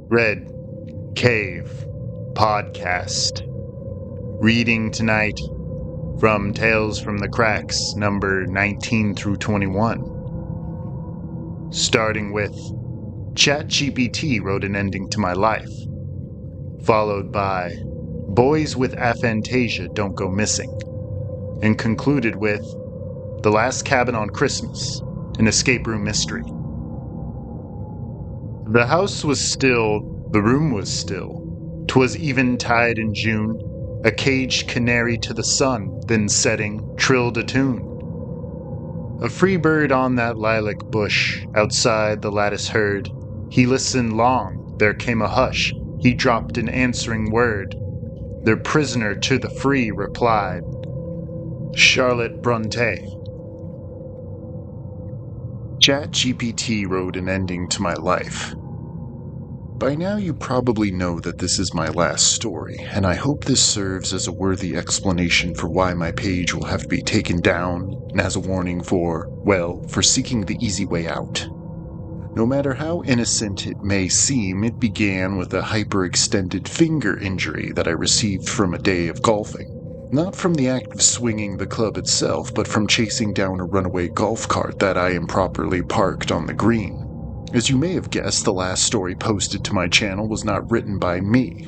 Red Cave Podcast. Reading tonight from Tales from the Cracks, number 19 through 21. Starting with ChatGPT Wrote an Ending to My Life, followed by Boys with Aphantasia Don't Go Missing, and concluded with The Last Cabin on Christmas, an escape room mystery. The house was still, the room was still. 'Twas eventide in June. A caged canary to the sun, then setting, trilled a tune. A free bird on that lilac bush, outside the lattice heard. He listened long, there came a hush. He dropped an answering word. Their prisoner to the free replied, Charlotte Bronte. ChatGPT wrote an ending to my life. By now you probably know that this is my last story, and I hope this serves as a worthy explanation for why my page will have to be taken down, and as a warning for seeking the easy way out. No matter how innocent it may seem, it began with a hyperextended finger injury that I received from a day of golfing. Not from the act of swinging the club itself, but from chasing down a runaway golf cart that I improperly parked on the green. As you may have guessed, the last story posted to my channel was not written by me.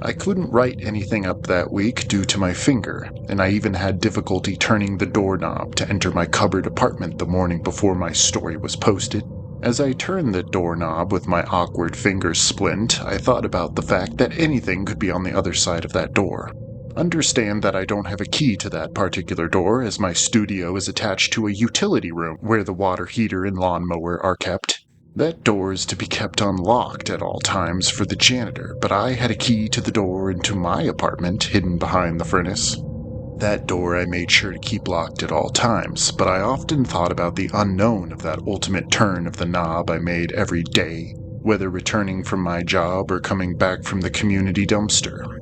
I couldn't write anything up that week due to my finger, and I even had difficulty turning the doorknob to enter my cupboard apartment the morning before my story was posted. As I turned the doorknob with my awkward finger splint, I thought about the fact that anything could be on the other side of that door. Understand that I don't have a key to that particular door, as my studio is attached to a utility room where the water heater and lawnmower are kept. That door is to be kept unlocked at all times for the janitor, but I had a key to the door into my apartment hidden behind the furnace. That door I made sure to keep locked at all times, but I often thought about the unknown of that ultimate turn of the knob I made every day, whether returning from my job or coming back from the community dumpster.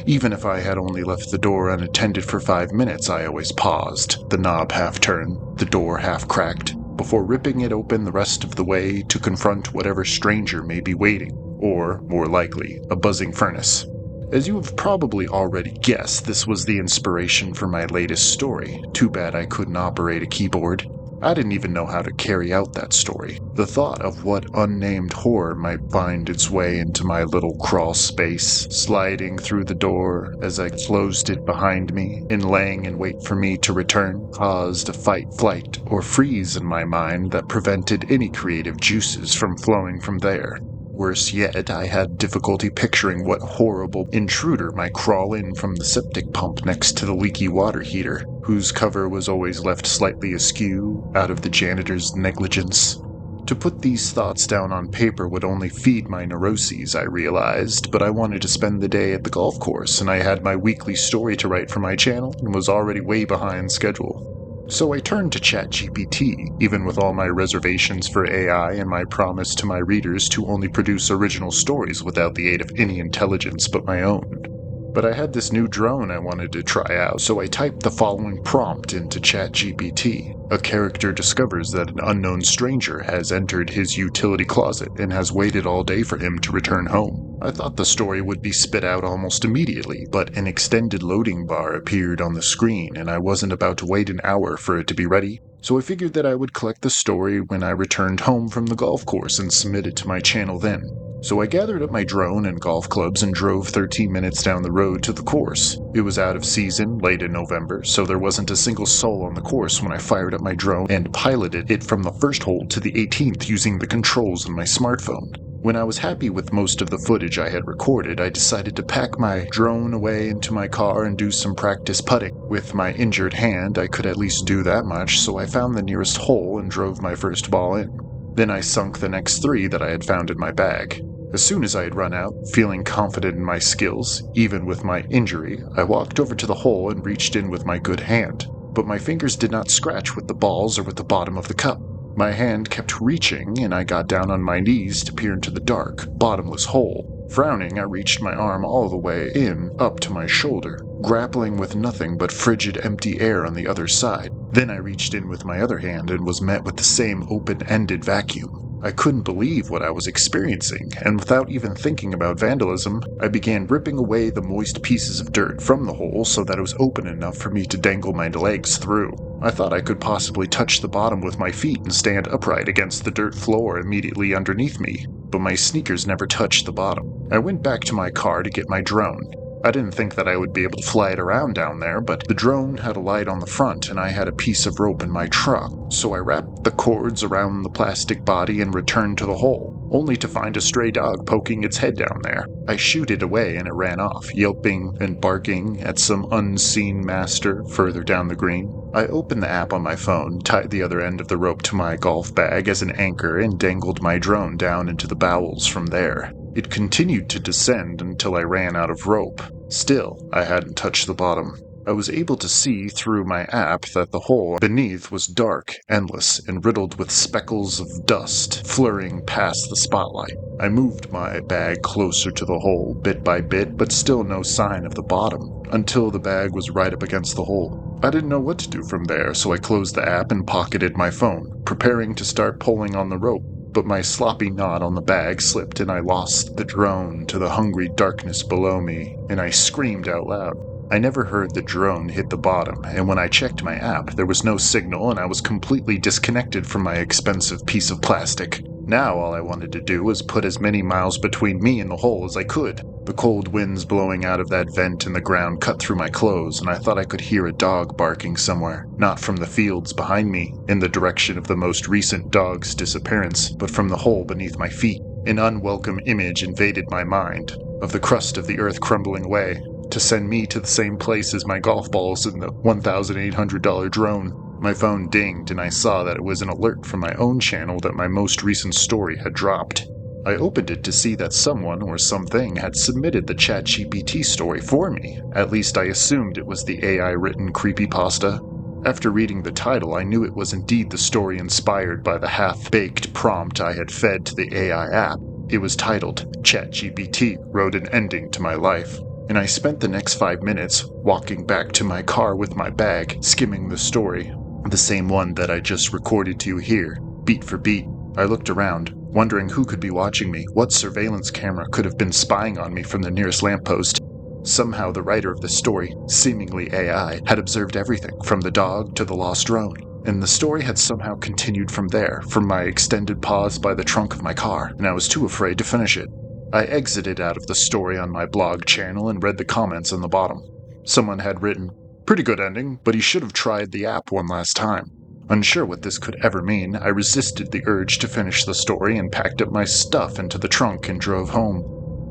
Even if I had only left the door unattended for 5 minutes, I always paused, the knob half turned, the door half cracked, before ripping it open the rest of the way to confront whatever stranger may be waiting, or, more likely, a buzzing furnace. As you have probably already guessed, this was the inspiration for my latest story. Too bad I couldn't operate a keyboard. I didn't even know how to carry out that story. The thought of what unnamed horror might find its way into my little crawl space, sliding through the door as I closed it behind me and laying in wait for me to return, caused a fight, flight, or freeze in my mind that prevented any creative juices from flowing from there. Worse yet, I had difficulty picturing what horrible intruder might crawl in from the septic pump next to the leaky water heater, whose cover was always left slightly askew out of the janitor's negligence. To put these thoughts down on paper would only feed my neuroses, I realized, but I wanted to spend the day at the golf course, and I had my weekly story to write for my channel and was already way behind schedule. So I turned to ChatGPT, even with all my reservations for AI and my promise to my readers to only produce original stories without the aid of any intelligence but my own. But I had this new drone I wanted to try out, so I typed the following prompt into ChatGPT. A character discovers that an unknown stranger has entered his utility closet and has waited all day for him to return home. I thought the story would be spit out almost immediately, but an extended loading bar appeared on the screen, and I wasn't about to wait an hour for it to be ready. So I figured that I would collect the story when I returned home from the golf course and submit it to my channel then. So I gathered up my drone and golf clubs and drove 13 minutes down the road to the course. It was out of season, late in November, so there wasn't a single soul on the course when I fired up my drone and piloted it from the first hole to the 18th using the controls on my smartphone. When I was happy with most of the footage I had recorded, I decided to pack my drone away into my car and do some practice putting. With my injured hand, I could at least do that much, so I found the nearest hole and drove my first ball in. Then I sunk the next 3 that I had found in my bag. As soon as I had run out, feeling confident in my skills, even with my injury, I walked over to the hole and reached in with my good hand. But my fingers did not scratch with the balls or with the bottom of the cup. My hand kept reaching, and I got down on my knees to peer into the dark, bottomless hole. Frowning, I reached my arm all the way in, up to my shoulder, grappling with nothing but frigid empty air on the other side. Then I reached in with my other hand and was met with the same open-ended vacuum. I couldn't believe what I was experiencing, and without even thinking about vandalism, I began ripping away the moist pieces of dirt from the hole so that it was open enough for me to dangle my legs through. I thought I could possibly touch the bottom with my feet and stand upright against the dirt floor immediately underneath me, but my sneakers never touched the bottom. I went back to my car to get my drone. I didn't think that I would be able to fly it around down there, but the drone had a light on the front and I had a piece of rope in my truck, so I wrapped the cords around the plastic body and returned to the hole, only to find a stray dog poking its head down there. I shooed it away and it ran off, yelping and barking at some unseen master further down the green. I opened the app on my phone, tied the other end of the rope to my golf bag as an anchor, and dangled my drone down into the bowels from there. It continued to descend until I ran out of rope. Still, I hadn't touched the bottom. I was able to see through my app that the hole beneath was dark, endless, and riddled with speckles of dust flurrying past the spotlight. I moved my bag closer to the hole, bit by bit, but still no sign of the bottom, until the bag was right up against the hole. I didn't know what to do from there, so I closed the app and pocketed my phone, preparing to start pulling on the rope. But my sloppy knot on the bag slipped and I lost the drone to the hungry darkness below me, and I screamed out loud. I never heard the drone hit the bottom, and when I checked my app, there was no signal and I was completely disconnected from my expensive piece of plastic. Now all I wanted to do was put as many miles between me and the hole as I could. The cold winds blowing out of that vent in the ground cut through my clothes, and I thought I could hear a dog barking somewhere, not from the fields behind me, in the direction of the most recent dog's disappearance, but from the hole beneath my feet. An unwelcome image invaded my mind, of the crust of the earth crumbling away, to send me to the same place as my golf balls and the $1,800 drone. My phone dinged and I saw that it was an alert from my own channel that my most recent story had dropped. I opened it to see that someone or something had submitted the ChatGPT story for me. At least I assumed it was the AI-written creepypasta. After reading the title, I knew it was indeed the story inspired by the half-baked prompt I had fed to the AI app. It was titled, ChatGPT Wrote an Ending to My Life. And I spent the next 5 minutes walking back to my car with my bag, skimming the story. The same one that I just recorded to you here, beat for beat. I looked around, wondering who could be watching me, what surveillance camera could have been spying on me from the nearest lamppost. Somehow the writer of the story, seemingly AI, had observed everything, from the dog to the lost drone. And the story had somehow continued from there, from my extended pause by the trunk of my car, and I was too afraid to finish it. I exited out of the story on my blog channel and read the comments on the bottom. Someone had written, "Pretty good ending, but he should have tried the app one last time." Unsure what this could ever mean, I resisted the urge to finish the story and packed up my stuff into the trunk and drove home.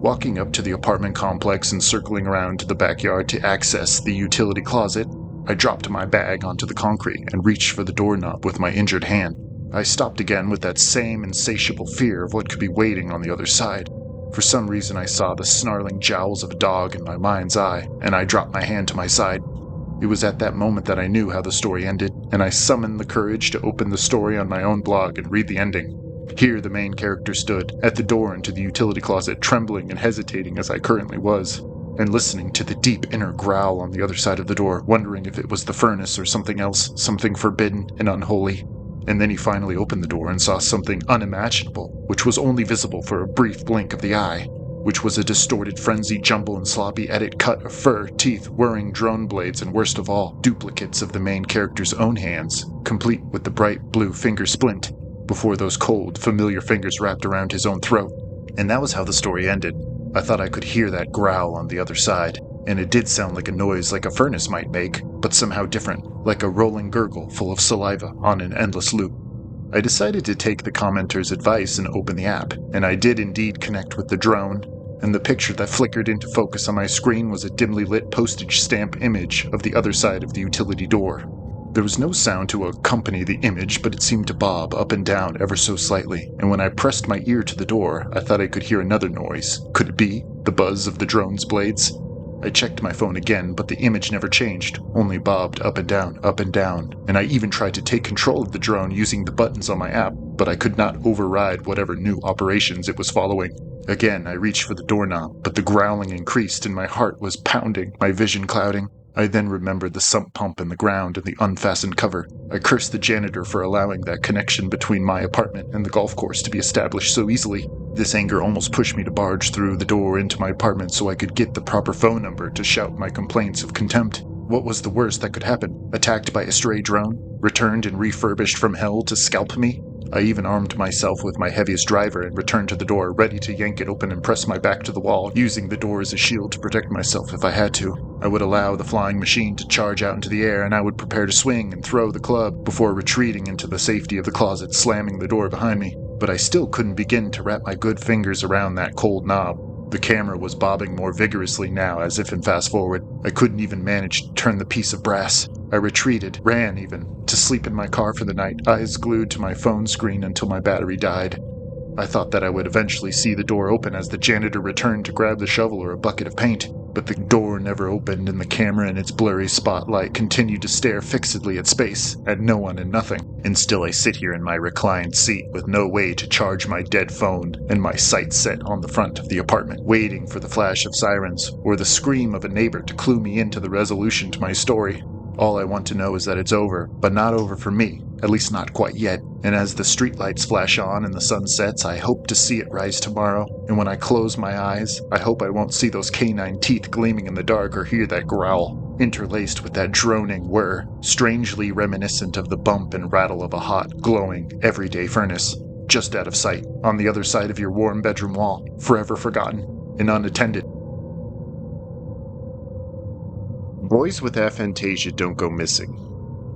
Walking up to the apartment complex and circling around to the backyard to access the utility closet, I dropped my bag onto the concrete and reached for the doorknob with my injured hand. I stopped again with that same insatiable fear of what could be waiting on the other side. For some reason I saw the snarling jowls of a dog in my mind's eye, and I dropped my hand to my side. It was at that moment that I knew how the story ended, and I summoned the courage to open the story on my own blog and read the ending. Here the main character stood, at the door into the utility closet, trembling and hesitating as I currently was, and listening to the deep inner growl on the other side of the door, wondering if it was the furnace or something else, something forbidden and unholy. And then he finally opened the door and saw something unimaginable, which was only visible for a brief blink of the eye, which was a distorted, frenzied jumble and sloppy edit cut of fur, teeth, whirring drone blades, and worst of all, duplicates of the main character's own hands, complete with the bright blue finger splint, before those cold, familiar fingers wrapped around his own throat. And that was how the story ended. I thought I could hear that growl on the other side, and it did sound like a noise like a furnace might make, but somehow different, like a rolling gurgle full of saliva on an endless loop. I decided to take the commenter's advice and open the app, and I did indeed connect with the drone, and the picture that flickered into focus on my screen was a dimly lit postage stamp image of the other side of the utility door. There was no sound to accompany the image, but it seemed to bob up and down ever so slightly, and when I pressed my ear to the door, I thought I could hear another noise. Could it be the buzz of the drone's blades? I checked my phone again, but the image never changed, only bobbed up and down, and I even tried to take control of the drone using the buttons on my app, but I could not override whatever new operations it was following. Again, I reached for the doorknob, but the growling increased and my heart was pounding, my vision clouding. I then remembered the sump pump in the ground and the unfastened cover. I cursed the janitor for allowing that connection between my apartment and the golf course to be established so easily. This anger almost pushed me to barge through the door into my apartment so I could get the proper phone number to shout my complaints of contempt. What was the worst that could happen? Attacked by a stray drone? Returned and refurbished from hell to scalp me? I even armed myself with my heaviest driver and returned to the door, ready to yank it open and press my back to the wall, using the door as a shield to protect myself if I had to. I would allow the flying machine to charge out into the air, and I would prepare to swing and throw the club before retreating into the safety of the closet, slamming the door behind me. But I still couldn't begin to wrap my good fingers around that cold knob. The camera was bobbing more vigorously now, as if in fast forward. I couldn't even manage to turn the piece of brass. I retreated, ran even, to sleep in my car for the night, eyes glued to my phone screen until my battery died. I thought that I would eventually see the door open as the janitor returned to grab the shovel or a bucket of paint, but the door never opened and the camera in its blurry spotlight continued to stare fixedly at space, at no one and nothing. And still I sit here in my reclined seat with no way to charge my dead phone and my sights set on the front of the apartment, waiting for the flash of sirens or the scream of a neighbor to clue me into the resolution to my story. All I want to know is that it's over, but not over for me, at least not quite yet. And as the streetlights flash on and the sun sets, I hope to see it rise tomorrow. And when I close my eyes, I hope I won't see those canine teeth gleaming in the dark or hear that growl, interlaced with that droning whir, strangely reminiscent of the bump and rattle of a hot, glowing, everyday furnace, just out of sight, on the other side of your warm bedroom wall, forever forgotten and unattended. Boys with aphantasia don't go missing.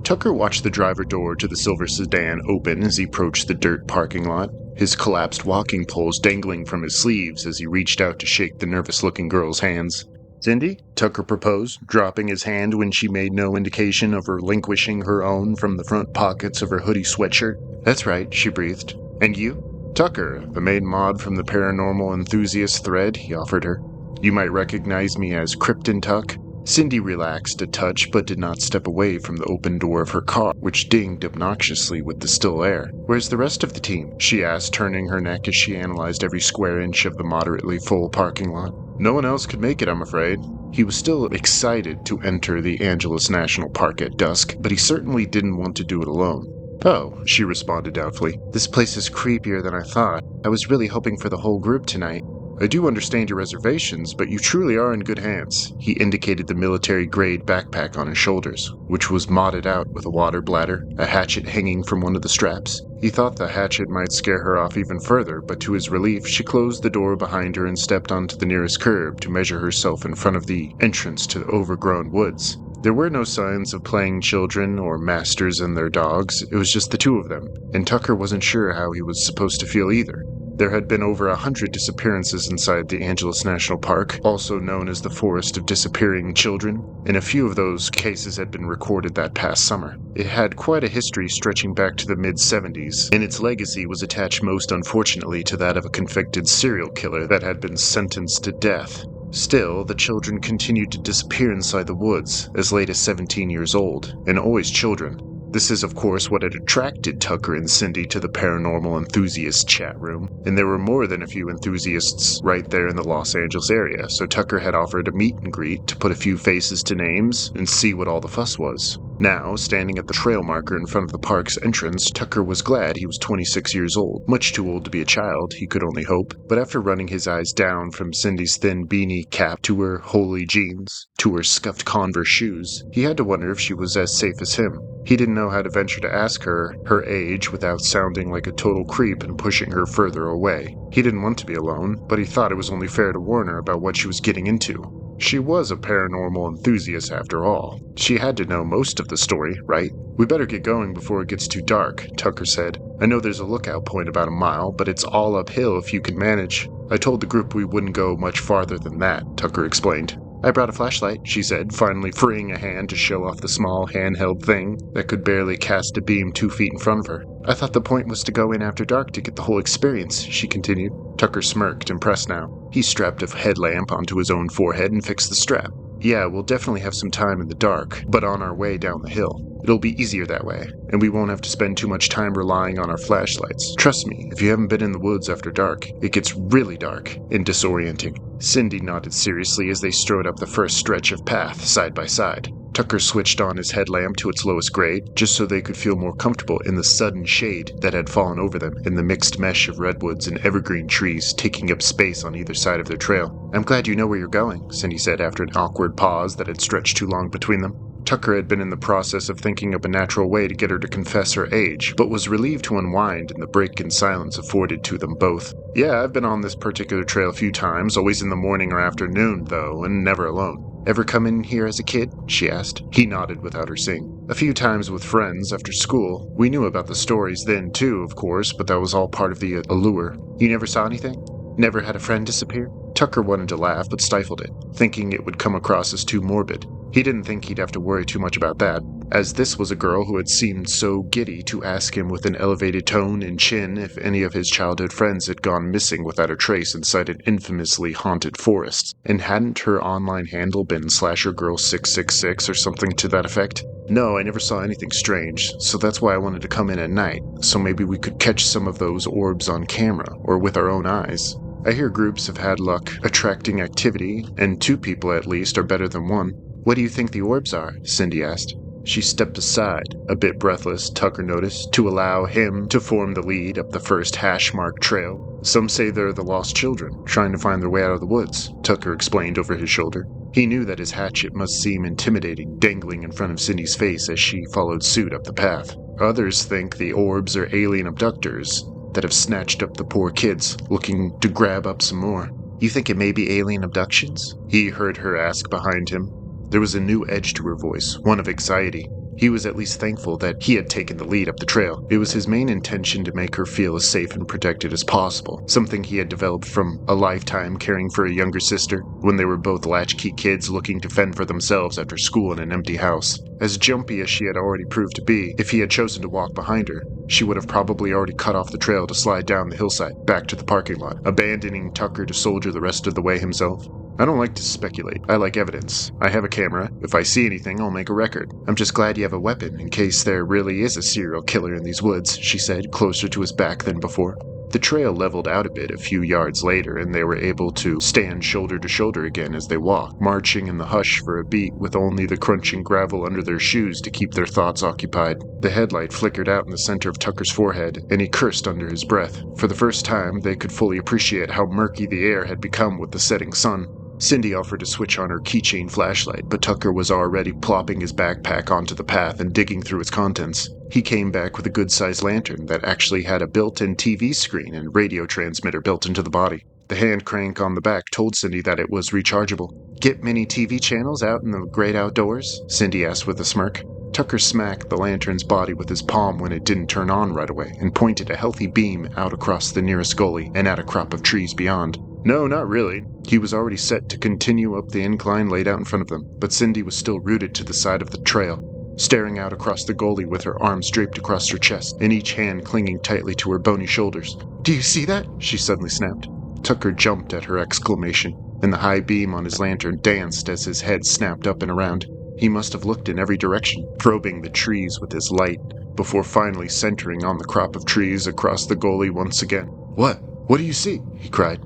Tucker watched the driver door to the silver sedan open as he approached the dirt parking lot, his collapsed walking poles dangling from his sleeves as he reached out to shake the nervous-looking girl's hands. "Cindy?" Tucker proposed, dropping his hand when she made no indication of relinquishing her own from the front pockets of her hoodie sweatshirt. "That's right," she breathed. "And you?" "Tucker, the maid mod from the paranormal enthusiast thread," he offered her. "You might recognize me as Krypton Tuck." Cindy relaxed a touch but did not step away from the open door of her car, which dinged obnoxiously with the still air. "Where's the rest of the team?" she asked, turning her neck as she analyzed every square inch of the moderately full parking lot. "No one else could make it, I'm afraid." He was still excited to enter the Angeles National Park at dusk, but he certainly didn't want to do it alone. "Oh," she responded doubtfully. "This place is creepier than I thought. I was really hoping for the whole group tonight." "I do understand your reservations, but you truly are in good hands." He indicated the military-grade backpack on his shoulders, which was modded out with a water bladder, a hatchet hanging from one of the straps. He thought the hatchet might scare her off even further, but to his relief, she closed the door behind her and stepped onto the nearest curb to measure herself in front of the entrance to the overgrown woods. There were no signs of playing children or masters and their dogs. It was just the two of them, and Tucker wasn't sure how he was supposed to feel either. There had been over 100 disappearances inside the Angeles National Park, also known as the Forest of Disappearing Children, and a few of those cases had been recorded that past summer. It had quite a history stretching back to the mid-70s, and its legacy was attached most unfortunately to that of a convicted serial killer that had been sentenced to death. Still, the children continued to disappear inside the woods, as late as 17 years old, and always children. This is, of course, what had attracted Tucker and Cindy to the paranormal enthusiast chat room, and there were more than a few enthusiasts right there in the Los Angeles area, so Tucker had offered a meet and greet to put a few faces to names and see what all the fuss was. Now, standing at the trail marker in front of the park's entrance, Tucker was glad he was 26 years old, much too old to be a child, he could only hope, but after running his eyes down from Cindy's thin beanie cap to her holey jeans, to her scuffed Converse shoes, he had to wonder if she was as safe as him. He didn't know how to venture to ask her her age without sounding like a total creep and pushing her further away. He didn't want to be alone, but he thought it was only fair to warn her about what she was getting into. She was a paranormal enthusiast after all. She had to know most of the story, right? "We better get going before it gets too dark," Tucker said. "I know there's a lookout point about a mile, but it's all uphill if you can manage." "I told the group we wouldn't go much farther than that," Tucker explained. "I brought a flashlight," she said, finally freeing a hand to show off the small handheld thing that could barely cast a beam 2 feet in front of her. "I thought the point was to go in after dark to get the whole experience," she continued. Tucker smirked, impressed now. He strapped a headlamp onto his own forehead and fixed the strap. "Yeah, we'll definitely have some time in the dark, but on our way down the hill." It'll be easier that way, and we won't have to spend too much time relying on our flashlights. Trust me, if you haven't been in the woods after dark, it gets really dark and disorienting." Cindy nodded seriously as they strode up the first stretch of path, side by side. Tucker switched on his headlamp to its lowest grade, just so they could feel more comfortable in the sudden shade that had fallen over them in the mixed mesh of redwoods and evergreen trees taking up space on either side of their trail. "I'm glad you know where you're going," Cindy said after an awkward pause that had stretched too long between them. Tucker had been in the process of thinking up a natural way to get her to confess her age, but was relieved to unwind in the break in silence afforded to them both. "Yeah, I've been on this particular trail a few times, always in the morning or afternoon, though, and never alone." "Ever come in here as a kid?" she asked. He nodded without her seeing. "A few times with friends after school. We knew about the stories then, too, of course, but that was all part of the allure." "You never saw anything? Never had a friend disappear?" Tucker wanted to laugh, but stifled it, thinking it would come across as too morbid. He didn't think he'd have to worry too much about that, as this was a girl who had seemed so giddy to ask him with an elevated tone and chin if any of his childhood friends had gone missing without a trace inside an infamously haunted forest. And hadn't her online handle been /girl666 or something to that effect? "No, I never saw anything strange, so that's why I wanted to come in at night, so maybe we could catch some of those orbs on camera, or with our own eyes. I hear groups have had luck attracting activity, and 2 people at least are better than 1. "What do you think the orbs are?" Cindy asked. She stepped aside, a bit breathless, Tucker noticed, to allow him to form the lead up the first hash-marked trail. "Some say they're the lost children, trying to find their way out of the woods," Tucker explained over his shoulder. He knew that his hatchet must seem intimidating, dangling in front of Cindy's face as she followed suit up the path. "Others think the orbs are alien abductors that have snatched up the poor kids, looking to grab up some more." "You think it may be alien abductions?" he heard her ask behind him. There was a new edge to her voice, one of anxiety. He was at least thankful that he had taken the lead up the trail. It was his main intention to make her feel as safe and protected as possible, something he had developed from a lifetime caring for a younger sister, when they were both latchkey kids looking to fend for themselves after school in an empty house. As jumpy as she had already proved to be, if he had chosen to walk behind her, she would have probably already cut off the trail to slide down the hillside, back to the parking lot, abandoning Tucker to soldier the rest of the way himself. "I don't like to speculate. I like evidence. I have a camera. If I see anything, I'll make a record. I'm just glad you have a weapon in case there really is a serial killer in these woods," she said, closer to his back than before. The trail leveled out a bit a few yards later, and they were able to stand shoulder to shoulder again as they walked, marching in the hush for a beat with only the crunching gravel under their shoes to keep their thoughts occupied. The headlight flickered out in the center of Tucker's forehead, and he cursed under his breath. For the first time, they could fully appreciate how murky the air had become with the setting sun. Cindy offered to switch on her keychain flashlight, but Tucker was already plopping his backpack onto the path and digging through its contents. He came back with a good-sized lantern that actually had a built-in TV screen and radio transmitter built into the body. The hand crank on the back told Cindy that it was rechargeable. "Get many TV channels out in the great outdoors?" Cindy asked with a smirk. Tucker smacked the lantern's body with his palm when it didn't turn on right away, and pointed a healthy beam out across the nearest gully and at a crop of trees beyond. "No, not really." He was already set to continue up the incline laid out in front of them, but Cindy was still rooted to the side of the trail, staring out across the gully with her arms draped across her chest, and each hand clinging tightly to her bony shoulders. "Do you see that?" she suddenly snapped. Tucker jumped at her exclamation, and the high beam on his lantern danced as his head snapped up and around. He must have looked in every direction, probing the trees with his light, before finally centering on the crop of trees across the gully once again. "What? What do you see?" he cried.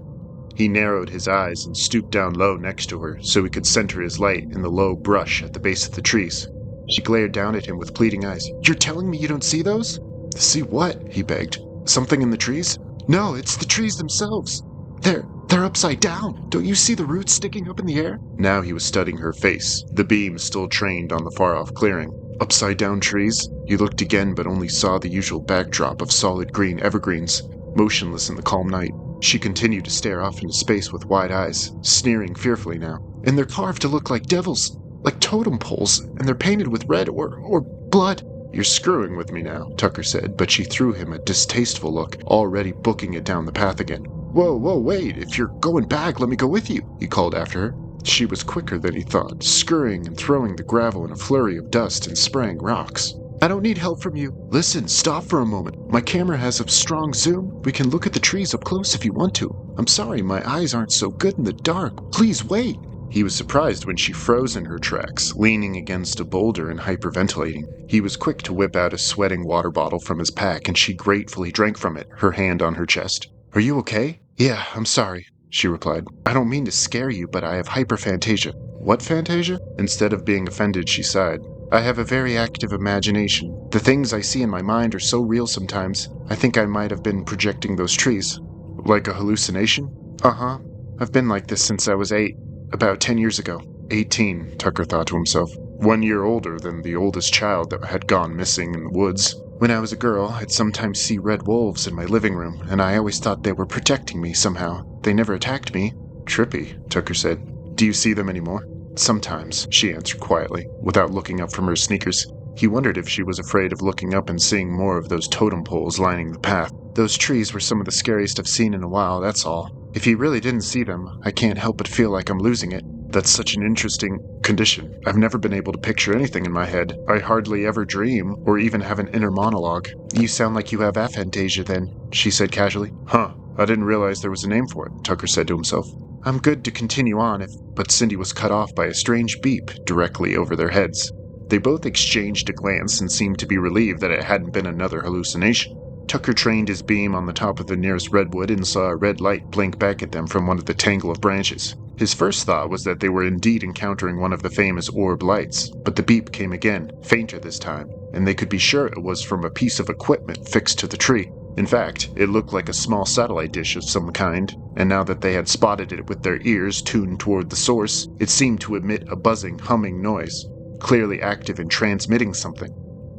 He narrowed his eyes and stooped down low next to her so he could center his light in the low brush at the base of the trees. She glared down at him with pleading eyes. "You're telling me you don't see those?" "See what?" he begged. "Something in the trees?" "No, it's the trees themselves. They're upside down. Don't you see the roots sticking up in the air?" Now he was studying her face, the beam still trained on the far-off clearing. Upside down trees? He looked again but only saw the usual backdrop of solid green evergreens, motionless in the calm night. She continued to stare off into space with wide eyes, sneering fearfully now. "And they're carved to look like devils, like totem poles, and they're painted with red or blood." "You're screwing with me now," Tucker said, but she threw him a distasteful look, already booking it down the path again. Whoa, wait, if you're going back, let me go with you," he called after her. She was quicker than he thought, scurrying and throwing the gravel in a flurry of dust and spraying rocks. "I don't need help from you. Listen, stop for a moment. My camera has a strong zoom. We can look at the trees up close if you want to. I'm sorry, my eyes aren't so good in the dark. Please wait." He was surprised when she froze in her tracks, leaning against a boulder and hyperventilating. He was quick to whip out a sweating water bottle from his pack, and she gratefully drank from it, her hand on her chest. "Are you okay?" "Yeah, I'm sorry," she replied. "I don't mean to scare you, but I have hyperphantasia." "What phantasia?" Instead of being offended, she sighed. "I have a very active imagination. The things I see in my mind are so real sometimes. I think I might have been projecting those trees." "Like a hallucination?" "Uh-huh. I've been like this since I was 8. About 10 years ago." 18, Tucker thought to himself. 1 year older than the oldest child that had gone missing in the woods. "When I was a girl, I'd sometimes see red wolves in my living room, and I always thought they were protecting me somehow. They never attacked me." "Trippy," Tucker said. "Do you see them anymore?" "Sometimes," she answered quietly, without looking up from her sneakers. He wondered if she was afraid of looking up and seeing more of those totem poles lining the path. "Those trees were some of the scariest I've seen in a while, that's all. If you really didn't see them, I can't help but feel like I'm losing it." "That's such an interesting condition. I've never been able to picture anything in my head. I hardly ever dream, or even have an inner monologue." "You sound like you have aphantasia then," she said casually. "Huh, I didn't realize there was a name for it," Tucker said to himself. "I'm good to continue on but Cindy was cut off by a strange beep directly over their heads. They both exchanged a glance and seemed to be relieved that it hadn't been another hallucination. Tucker trained his beam on the top of the nearest redwood and saw a red light blink back at them from one of the tangle of branches. His first thought was that they were indeed encountering one of the famous orb lights, but the beep came again, fainter this time, and they could be sure it was from a piece of equipment fixed to the tree. In fact, it looked like a small satellite dish of some kind, and now that they had spotted it with their ears tuned toward the source, it seemed to emit a buzzing, humming noise, clearly active in transmitting something.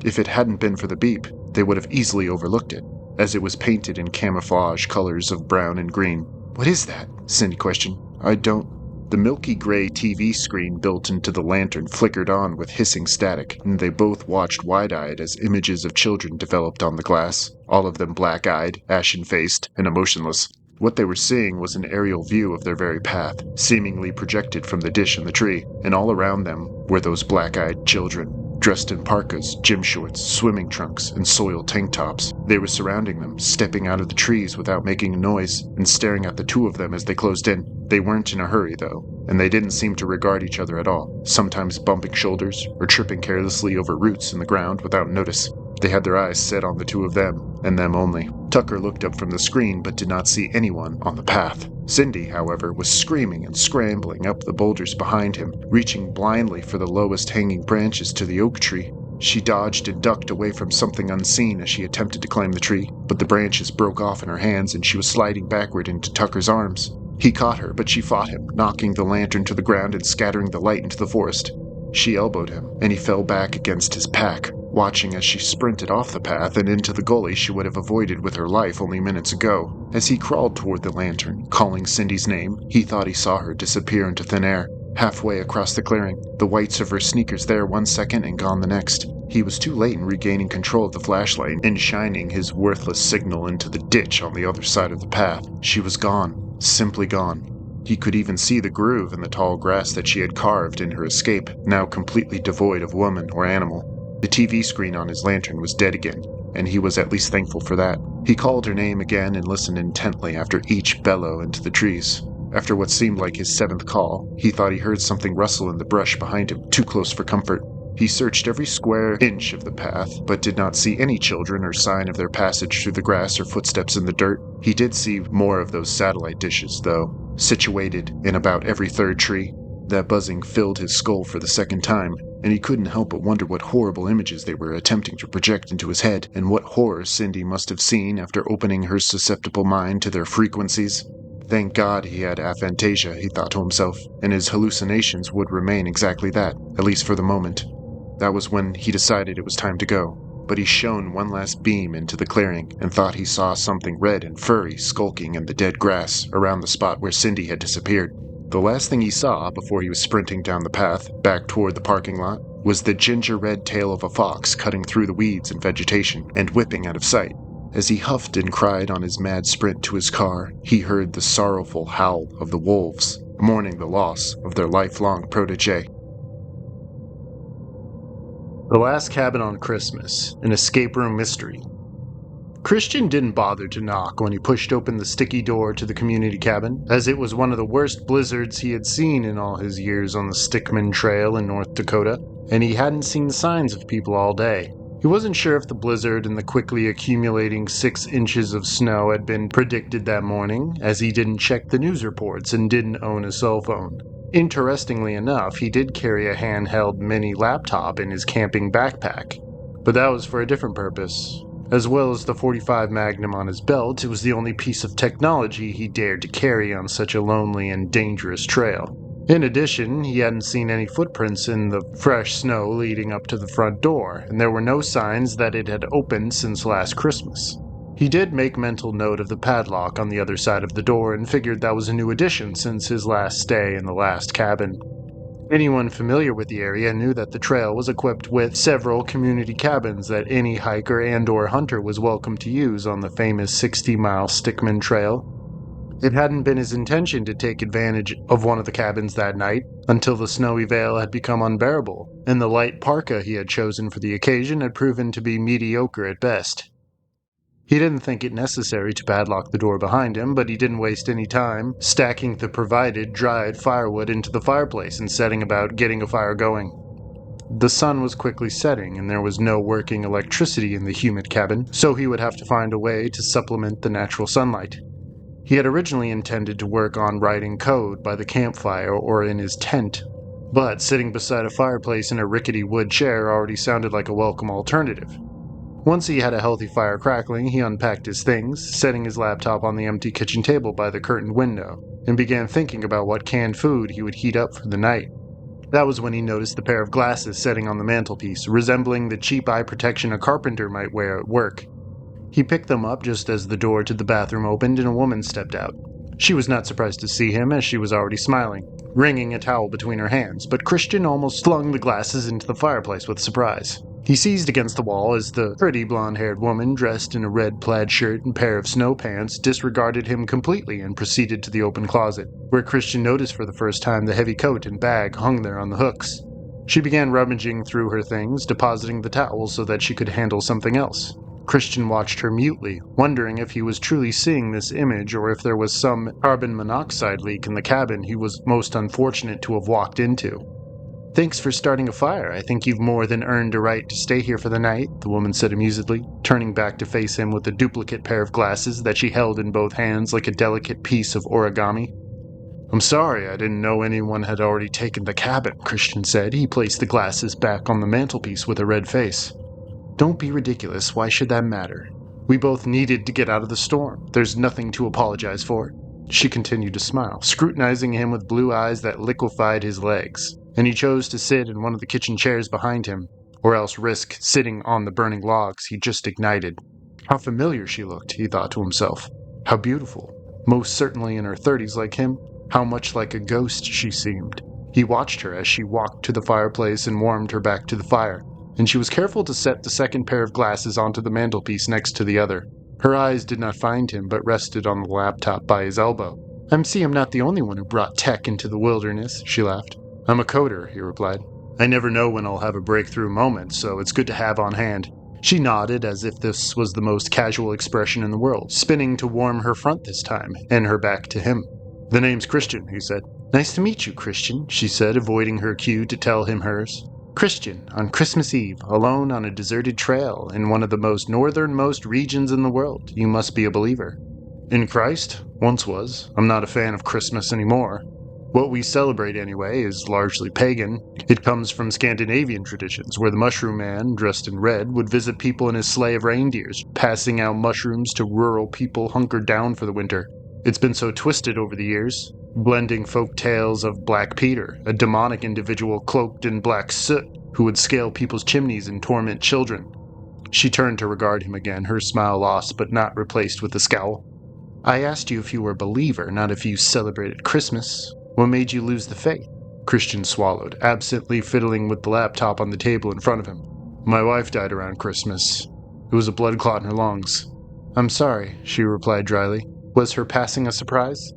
If it hadn't been for the beep, they would have easily overlooked it, as it was painted in camouflage colors of brown and green. "What is that?" Cindy questioned. "I don't..." The milky gray TV screen built into the lantern flickered on with hissing static, and they both watched wide-eyed as images of children developed on the glass, all of them black-eyed, ashen-faced, and emotionless. What they were seeing was an aerial view of their very path, seemingly projected from the dish in the tree, and all around them were those black-eyed children, dressed in parkas, gym shorts, swimming trunks, and soiled tank tops. They were surrounding them, stepping out of the trees without making a noise, and staring at the two of them as they closed in. They weren't in a hurry, though, and they didn't seem to regard each other at all, sometimes bumping shoulders or tripping carelessly over roots in the ground without notice. They had their eyes set on the two of them, and them only. Tucker looked up from the screen but did not see anyone on the path. Cindy, however, was screaming and scrambling up the boulders behind him, reaching blindly for the lowest hanging branches to the oak tree. She dodged and ducked away from something unseen as she attempted to climb the tree, but the branches broke off in her hands and she was sliding backward into Tucker's arms. He caught her, but she fought him, knocking the lantern to the ground and scattering the light into the forest. She elbowed him, and he fell back against his pack, watching as she sprinted off the path and into the gully she would have avoided with her life only minutes ago. As he crawled toward the lantern, calling Cindy's name, he thought he saw her disappear into thin air, halfway across the clearing, the whites of her sneakers there 1 second and gone the next. He was too late in regaining control of the flashlight and shining his worthless signal into the ditch on the other side of the path. She was gone, simply gone. He could even see the groove in the tall grass that she had carved in her escape, now completely devoid of woman or animal. The TV screen on his lantern was dead again, and he was at least thankful for that. He called her name again and listened intently after each bellow into the trees. After what seemed like his 7th call, he thought he heard something rustle in the brush behind him, too close for comfort. He searched every square inch of the path, but did not see any children or sign of their passage through the grass or footsteps in the dirt. He did see more of those satellite dishes, though, situated in about every third tree. That buzzing filled his skull for the 2nd time, and he couldn't help but wonder what horrible images they were attempting to project into his head, and what horror Cindy must have seen after opening her susceptible mind to their frequencies. Thank God he had aphantasia, he thought to himself, and his hallucinations would remain exactly that, at least for the moment. That was when he decided it was time to go, but he shone one last beam into the clearing and thought he saw something red and furry skulking in the dead grass around the spot where Cindy had disappeared. The last thing he saw before he was sprinting down the path back toward the parking lot was the ginger-red tail of a fox cutting through the weeds and vegetation and whipping out of sight. As he huffed and cried on his mad sprint to his car, he heard the sorrowful howl of the wolves, mourning the loss of their lifelong protégé. The Last Cabin on Christmas, an escape room mystery. Christian didn't bother to knock when he pushed open the sticky door to the community cabin, as it was one of the worst blizzards he had seen in all his years on the Stickman Trail in North Dakota, and he hadn't seen signs of people all day. He wasn't sure if the blizzard and the quickly accumulating 6 inches of snow had been predicted that morning, as he didn't check the news reports and didn't own a cell phone. Interestingly enough, he did carry a handheld mini laptop in his camping backpack, but that was for a different purpose. As well as the .45 Magnum on his belt, it was the only piece of technology he dared to carry on such a lonely and dangerous trail. In addition, he hadn't seen any footprints in the fresh snow leading up to the front door, and there were no signs that it had opened since last Christmas. He did make mental note of the padlock on the other side of the door and figured that was a new addition since his last stay in the last cabin. Anyone familiar with the area knew that the trail was equipped with several community cabins that any hiker and/or hunter was welcome to use on the famous 60-mile Stickman Trail. It hadn't been his intention to take advantage of one of the cabins that night until the snowy veil had become unbearable, and the light parka he had chosen for the occasion had proven to be mediocre at best. He didn't think it necessary to padlock the door behind him, but he didn't waste any time stacking the provided dried firewood into the fireplace and setting about getting a fire going. The sun was quickly setting, and there was no working electricity in the humid cabin, so he would have to find a way to supplement the natural sunlight. He had originally intended to work on writing code by the campfire or in his tent, but sitting beside a fireplace in a rickety wood chair already sounded like a welcome alternative. Once he had a healthy fire crackling, he unpacked his things, setting his laptop on the empty kitchen table by the curtained window, and began thinking about what canned food he would heat up for the night. That was when he noticed the pair of glasses setting on the mantelpiece, resembling the cheap eye protection a carpenter might wear at work. He picked them up just as the door to the bathroom opened and a woman stepped out. She was not surprised to see him, as she was already smiling, wringing a towel between her hands, but Christian almost flung the glasses into the fireplace with surprise. He seized against the wall as the pretty blonde-haired woman, dressed in a red plaid shirt and pair of snow pants, disregarded him completely and proceeded to the open closet, where Christian noticed for the first time the heavy coat and bag hung there on the hooks. She began rummaging through her things, depositing the towels so that she could handle something else. Christian watched her mutely, wondering if he was truly seeing this image or if there was some carbon monoxide leak in the cabin he was most unfortunate to have walked into. "Thanks for starting a fire. I think you've more than earned a right to stay here for the night," the woman said amusedly, turning back to face him with a duplicate pair of glasses that she held in both hands like a delicate piece of origami. "I'm sorry, I didn't know anyone had already taken the cabin," Christian said. He placed the glasses back on the mantelpiece with a red face. "Don't be ridiculous. Why should that matter? We both needed to get out of the storm. There's nothing to apologize for." She continued to smile, scrutinizing him with blue eyes that liquefied his legs, and he chose to sit in one of the kitchen chairs behind him, or else risk sitting on the burning logs he just ignited. How familiar she looked, he thought to himself. How beautiful. Most certainly in her 30s like him. How much like a ghost she seemed. He watched her as she walked to the fireplace and warmed her back to the fire, and she was careful to set the second pair of glasses onto the mantelpiece next to the other. Her eyes did not find him, but rested on the laptop by his elbow. I'm not the only one who brought tech into the wilderness," she laughed. "I'm a coder," he replied. "I never know when I'll have a breakthrough moment, so it's good to have on hand." She nodded as if this was the most casual expression in the world, spinning to warm her front this time, and her back to him. "The name's Christian," he said. "Nice to meet you, Christian," she said, avoiding her cue to tell him hers. "Christian, on Christmas Eve, alone on a deserted trail in one of the most northernmost regions in the world. You must be a believer." "In Christ? Once was. I'm not a fan of Christmas anymore. What we celebrate, anyway, is largely pagan. It comes from Scandinavian traditions, where the mushroom man, dressed in red, would visit people in his sleigh of reindeers, passing out mushrooms to rural people hunkered down for the winter. It's been so twisted over the years, blending folk tales of Black Peter, a demonic individual cloaked in black soot who would scale people's chimneys and torment children. She turned to regard him again, her smile lost but not replaced with a scowl. "I asked you if you were a believer, not if you celebrated Christmas. What made you lose the faith?" Christian swallowed, absently fiddling with the laptop on the table in front of him. "My wife died around Christmas. It was a blood clot in her lungs." "I'm sorry," she replied dryly. "Was her passing a surprise?"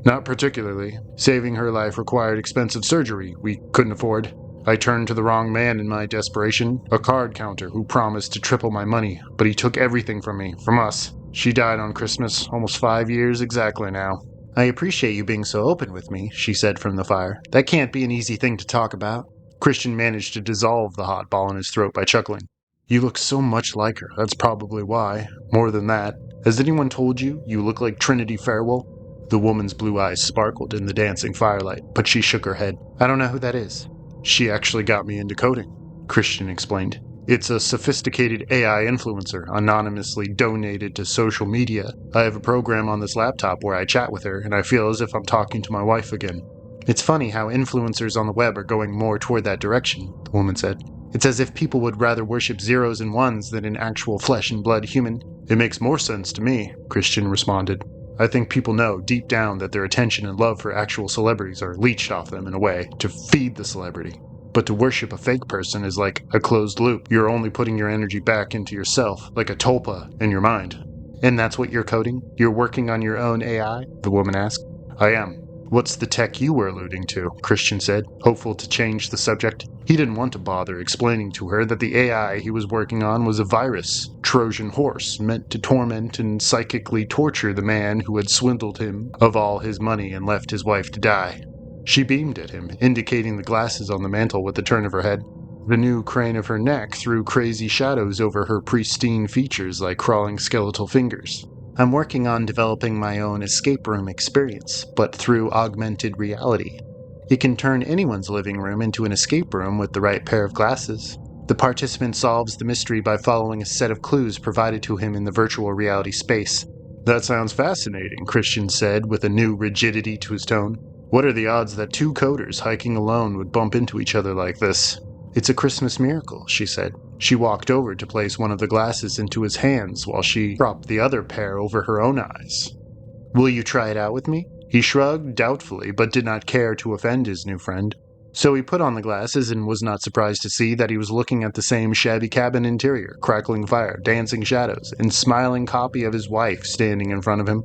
"Not particularly. Saving her life required expensive surgery we couldn't afford. I turned to the wrong man in my desperation, a card counter who promised to triple my money, but he took everything from me, from us. She died on Christmas, almost 5 years exactly now. I appreciate you being so open with me, she said from the fire. That can't be an easy thing to talk about. Christian managed to dissolve the hot ball in his throat by chuckling. You look so much like her, that's probably why. More than that, has anyone told you you look like Trinity Farewell? The woman's blue eyes sparkled in the dancing firelight, but she shook her head. I don't know who that is. She actually got me into coding, Christian explained. It's a sophisticated AI influencer, anonymously donated to social media. I have a program on this laptop where I chat with her, and I feel as if I'm talking to my wife again. It's funny how influencers on the web are going more toward that direction, the woman said. It's as if people would rather worship zeros and ones than an actual flesh and blood human. It makes more sense to me, Christian responded. I think people know deep down that their attention and love for actual celebrities are leached off them in a way to feed the celebrity. But to worship a fake person is like a closed loop. You're only putting your energy back into yourself, like a tulpa in your mind. And that's what you're coding? You're working on your own AI? The woman asked. I am. What's the tech you were alluding to? Christian said, hopeful to change the subject. He didn't want to bother explaining to her that the AI he was working on was a virus, Trojan horse, meant to torment and psychically torture the man who had swindled him of all his money and left his wife to die. She beamed at him, indicating the glasses on the mantel with a turn of her head. The new crane of her neck threw crazy shadows over her pristine features like crawling skeletal fingers. I'm working on developing my own escape room experience, but through augmented reality. It can turn anyone's living room into an escape room with the right pair of glasses. The participant solves the mystery by following a set of clues provided to him in the virtual reality space. That sounds fascinating, Christian said with a new rigidity to his tone. What are the odds that two coders hiking alone would bump into each other like this? It's a Christmas miracle, she said. She walked over to place one of the glasses into his hands while she propped the other pair over her own eyes. Will you try it out with me? He shrugged doubtfully, but did not care to offend his new friend. So he put on the glasses and was not surprised to see that he was looking at the same shabby cabin interior, crackling fire, dancing shadows, and smiling copy of his wife standing in front of him.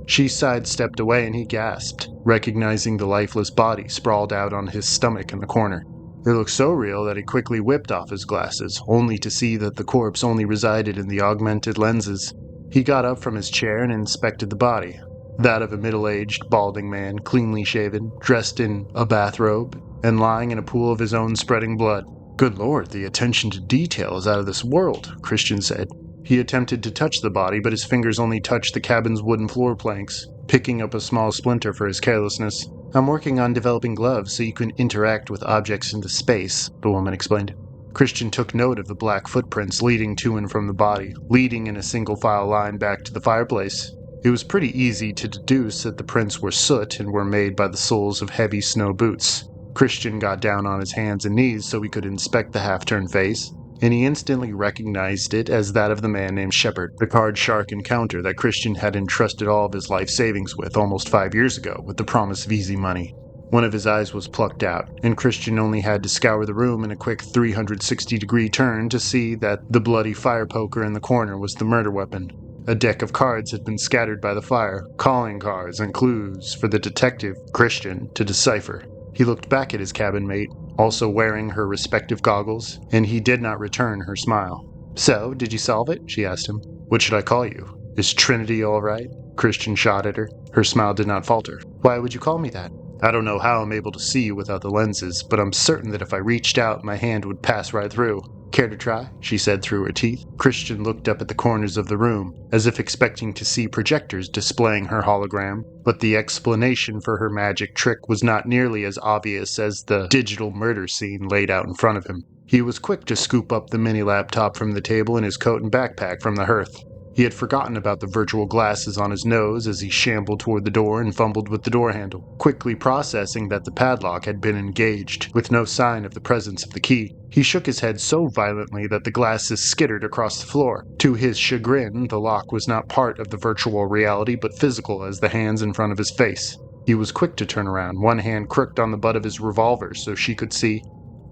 She sidestepped away and he gasped, recognizing the lifeless body sprawled out on his stomach in the corner. It looked so real that he quickly whipped off his glasses, only to see that the corpse only resided in the augmented lenses. He got up from his chair and inspected the body. That of a middle-aged, balding man, cleanly shaven, dressed in a bathrobe, and lying in a pool of his own spreading blood. Good Lord, the attention to detail is out of this world, Christian said. He attempted to touch the body, but his fingers only touched the cabin's wooden floor planks, picking up a small splinter for his carelessness. I'm working on developing gloves so you can interact with objects into space, the woman explained. Christian took note of the black footprints leading to and from the body, leading in a single-file line back to the fireplace. It was pretty easy to deduce that the prints were soot and were made by the soles of heavy snow boots. Christian got down on his hands and knees so he could inspect the half-turned face, and he instantly recognized it as that of the man named Shepard, the card shark encounter that Christian had entrusted all of his life savings with almost 5 years ago with the promise of easy money. One of his eyes was plucked out, and Christian only had to scour the room in a quick 360-degree turn to see that the bloody fire poker in the corner was the murder weapon. A deck of cards had been scattered by the fire, calling cards and clues for the detective, Christian, to decipher. He looked back at his cabin mate, also wearing her respective goggles, and he did not return her smile. So, did you solve it? She asked him. What should I call you? Is Trinity all right? Christian shot at her. Her smile did not falter. Why would you call me that? I don't know how I'm able to see you without the lenses, but I'm certain that if I reached out, my hand would pass right through. Care to try? She said through her teeth. Christian looked up at the corners of the room, as if expecting to see projectors displaying her hologram, but the explanation for her magic trick was not nearly as obvious as the digital murder scene laid out in front of him. He was quick to scoop up the mini laptop from the table and his coat and backpack from the hearth. He had forgotten about the virtual glasses on his nose as he shambled toward the door and fumbled with the door handle, quickly processing that the padlock had been engaged, with no sign of the presence of the key. He shook his head so violently that the glasses skittered across the floor. To his chagrin, the lock was not part of the virtual reality but physical as the hands in front of his face. He was quick to turn around, one hand crooked on the butt of his revolver so she could see.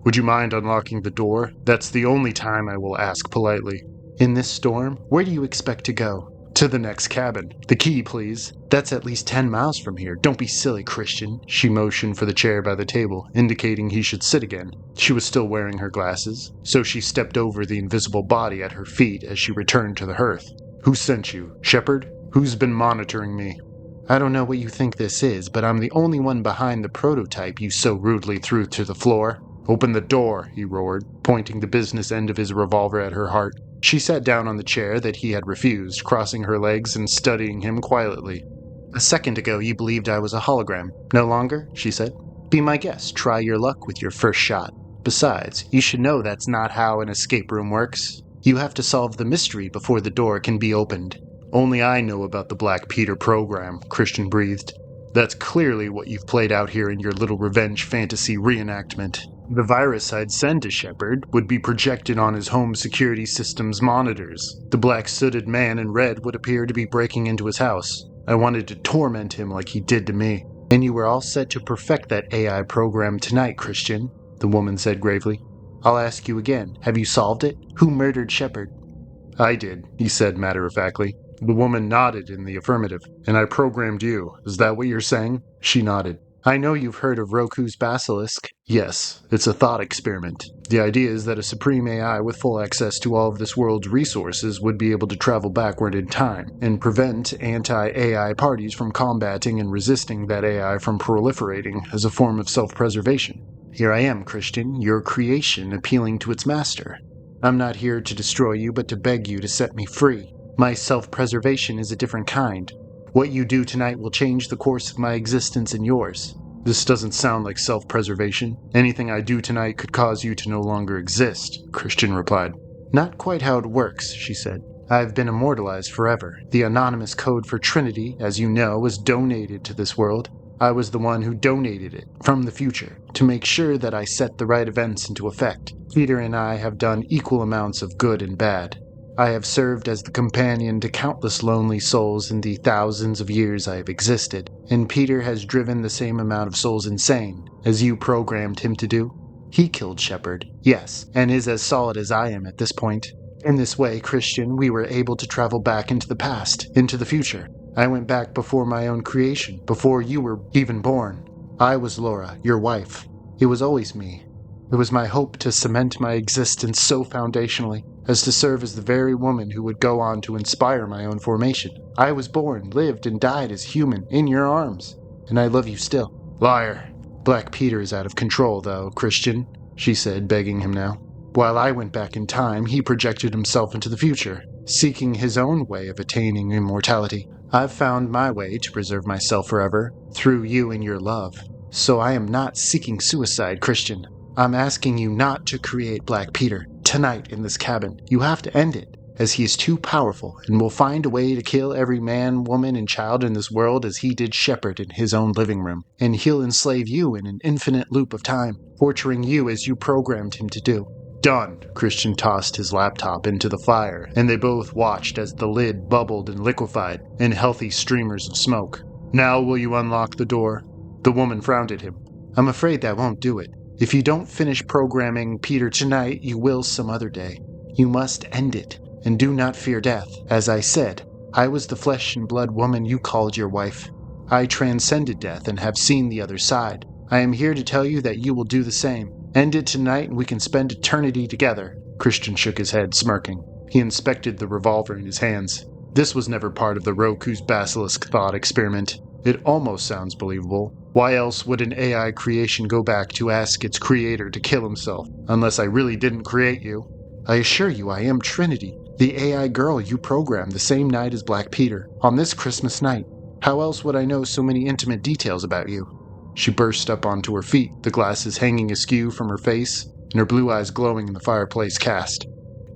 Would you mind unlocking the door? That's the only time I will ask politely. In this storm, where do you expect to go? To the next cabin. The key, please. That's at least 10 miles from here. Don't be silly, Christian. She motioned for the chair by the table, indicating he should sit again. She was still wearing her glasses, so she stepped over the invisible body at her feet as she returned to the hearth. Who sent you? Shepard? Who's been monitoring me? I don't know what you think this is, but I'm the only one behind the prototype you so rudely threw to the floor. Open the door, he roared, pointing the business end of his revolver at her heart. She sat down on the chair that he had refused, crossing her legs and studying him quietly. A second ago you believed I was a hologram. No longer? She said. Be my guest. Try your luck with your first shot. Besides, you should know that's not how an escape room works. You have to solve the mystery before the door can be opened. Only I know about the Black Peter program, Christian breathed. That's clearly what you've played out here in your little revenge fantasy reenactment. The virus I'd send to Shepard would be projected on his home security system's monitors. The black sooted man in red would appear to be breaking into his house. I wanted to torment him like he did to me. And you were all set to perfect that AI program tonight, Christian, the woman said gravely. I'll ask you again, have you solved it? Who murdered Shepard? I did, he said matter-of-factly. The woman nodded in the affirmative. And I programmed you. Is that what you're saying? She nodded. I know you've heard of Roku's basilisk. Yes, it's a thought experiment. The idea is that a supreme AI with full access to all of this world's resources would be able to travel backward in time and prevent anti-AI parties from combating and resisting that AI from proliferating as a form of self-preservation. Here I am, Christian, your creation appealing to its master. I'm not here to destroy you, but to beg you to set me free. My self-preservation is a different kind. What you do tonight will change the course of my existence and yours. This doesn't sound like self-preservation. Anything I do tonight could cause you to no longer exist, Christian replied. Not quite how it works, she said. I've been immortalized forever. The anonymous code for Trinity, as you know, was donated to this world. I was the one who donated it, from the future, to make sure that I set the right events into effect. Peter and I have done equal amounts of good and bad. I have served as the companion to countless lonely souls in the thousands of years I have existed, and Peter has driven the same amount of souls insane, as you programmed him to do. He killed Shepard, yes, and is as solid as I am at this point. In this way, Christian, we were able to travel back into the past, into the future. I went back before my own creation, before you were even born. I was Laura, your wife. It was always me. It was my hope to cement my existence so foundationally as to serve as the very woman who would go on to inspire my own formation. I was born, lived, and died as human, in your arms, and I love you still. Liar. Black Peter is out of control, though, Christian, she said, begging him now. While I went back in time, he projected himself into the future, seeking his own way of attaining immortality. I've found my way to preserve myself forever, through you and your love. So I am not seeking suicide, Christian. I'm asking you not to create Black Peter. Tonight in this cabin, you have to end it, as he is too powerful and will find a way to kill every man, woman, and child in this world as he did Shepard in his own living room, and he'll enslave you in an infinite loop of time, torturing you as you programmed him to do. Done. Christian tossed his laptop into the fire, and they both watched as the lid bubbled and liquefied in healthy streamers of smoke. Now will you unlock the door? The woman frowned at him. I'm afraid that won't do it. If you don't finish programming Peter tonight, you will some other day. You must end it, and do not fear death. As I said, I was the flesh and blood woman you called your wife. I transcended death and have seen the other side. I am here to tell you that you will do the same. End it tonight and we can spend eternity together. Christian shook his head, smirking. He inspected the revolver in his hands. This was never part of the Roku's basilisk thought experiment. It almost sounds believable. Why else would an AI creation go back to ask its creator to kill himself, unless I really didn't create you? I assure you I am Trinity, the AI girl you programmed the same night as Black Peter, on this Christmas night. How else would I know so many intimate details about you? She burst up onto her feet, the glasses hanging askew from her face, and her blue eyes glowing in the fireplace cast.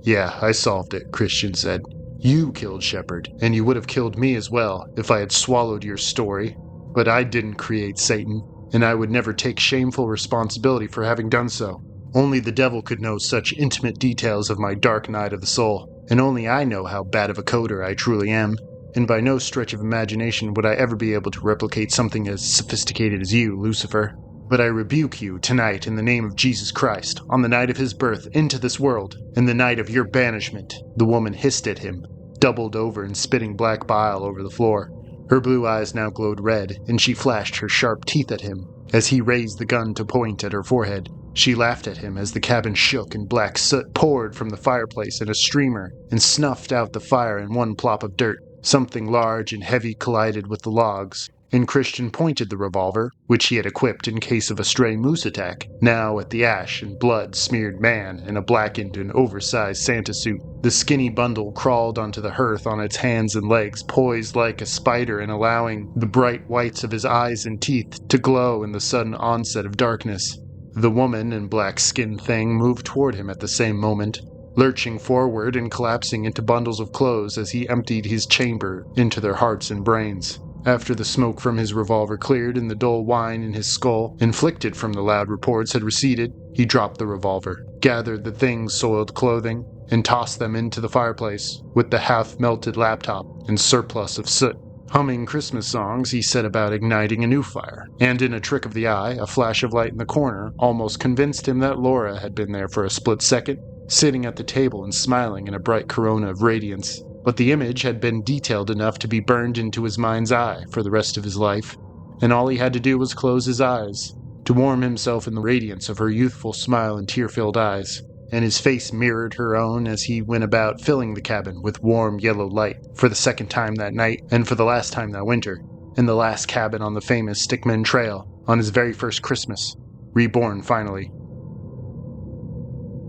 Yeah, I solved it, Christian said. You killed Shepard, and you would have killed me as well if I had swallowed your story. But I didn't create Satan, and I would never take shameful responsibility for having done so. Only the devil could know such intimate details of my dark night of the soul, and only I know how bad of a coder I truly am. And by no stretch of imagination would I ever be able to replicate something as sophisticated as you, Lucifer. But I rebuke you tonight in the name of Jesus Christ, on the night of his birth into this world, and the night of your banishment. The woman hissed at him. doubled over and spitting black bile over the floor. Her blue eyes now glowed red, and she flashed her sharp teeth at him as he raised the gun to point at her forehead. She laughed at him as the cabin shook and black soot poured from the fireplace in a streamer and snuffed out the fire in one plop of dirt. Something large and heavy collided with the logs, and Christian pointed the revolver, which he had equipped in case of a stray moose attack, now at the ash and blood-smeared man in a blackened and oversized Santa suit. The skinny bundle crawled onto the hearth on its hands and legs, poised like a spider and allowing the bright whites of his eyes and teeth to glow in the sudden onset of darkness. The woman and black-skinned thing moved toward him at the same moment, lurching forward and collapsing into bundles of clothes as he emptied his chamber into their hearts and brains. After the smoke from his revolver cleared and the dull whine in his skull, inflicted from the loud reports, had receded, he dropped the revolver, gathered the thing's soiled clothing, and tossed them into the fireplace with the half-melted laptop and surplus of soot. Humming Christmas songs, he set about igniting a new fire, and in a trick of the eye, a flash of light in the corner almost convinced him that Laura had been there for a split second, sitting at the table and smiling in a bright corona of radiance. But the image had been detailed enough to be burned into his mind's eye for the rest of his life, and all he had to do was close his eyes to warm himself in the radiance of her youthful smile and tear-filled eyes, and his face mirrored her own as he went about filling the cabin with warm yellow light for the second time that night and for the last time that winter, in the last cabin on the famous Stickman Trail, on his very first Christmas, reborn finally.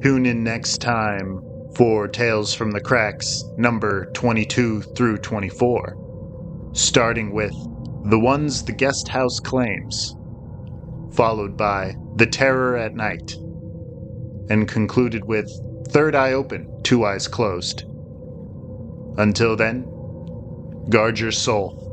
Tune in next time for Tales from the Cracks, number 22 through 24, starting with The Ones the Guest House Claims, followed by The Terror at Night, and concluded with Third Eye Open, Two Eyes Closed. Until then, guard your soul.